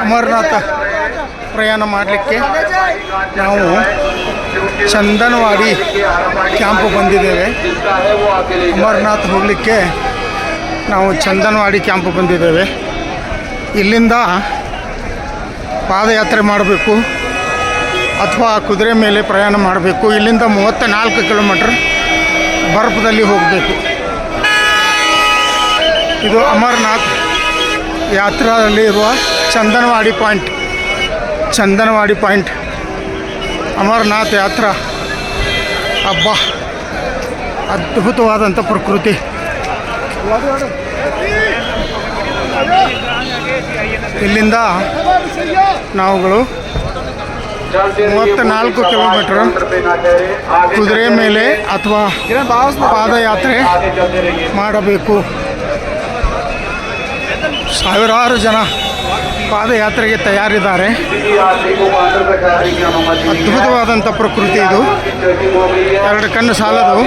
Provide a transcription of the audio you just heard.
ಅಮರನಾಥ ಪ್ರಯಾಣ ಮಾಡಲಿಕ್ಕೆ ನಾವು ಚಂದನವಾಡಿ ಕ್ಯಾಂಪು ಬಂದಿದ್ದೇವೆ. ಅಮರನಾಥ್ ಹೋಗಲಿಕ್ಕೆ ನಾವು ಚಂದನವಾಡಿ ಕ್ಯಾಂಪು ಬಂದಿದ್ದೇವೆ. ಇಲ್ಲಿಂದ ಪಾದಯಾತ್ರೆ ಮಾಡಬೇಕು ಅಥವಾ ಕುದುರೆ ಮೇಲೆ ಪ್ರಯಾಣ ಮಾಡಬೇಕು. ಇಲ್ಲಿಂದ 34 ಕಿಲೋಮೀಟ್ರ್ ಬರ್ಫದಲ್ಲಿ ಹೋಗಬೇಕು. ಇದು ಅಮರನಾಥ್ ಯಾತ್ರಾದಲ್ಲಿ ಇರುವ ಚಂದನವಾಡಿ ಪಾಯಿಂಟ್ ಅಮರನಾಥ್ ಯಾತ್ರಾ. ಹಬ್ಬ ಅದ್ಭುತವಾದಂಥ ಪ್ರಕೃತಿ. ಇಲ್ಲಿಂದ ನಾವುಗಳು 34 ಕಿಲೋಮೀಟರ್ ಕುದುರೆ ಮೇಲೆ ಅಥವಾ ಪಾದಯಾತ್ರೆ ಮಾಡಬೇಕು. ಸಾವಿರಾರು ಜನ ಪಾದಯಾತ್ರೆಗೆ ತಯಾರಿದ್ದಾರೆ. ಅದ್ಭುತವಾದಂಥ ಪ್ರಕೃತಿ ಇದು, ಎರಡು ಕಣ್ಣು ಸಾಲದು.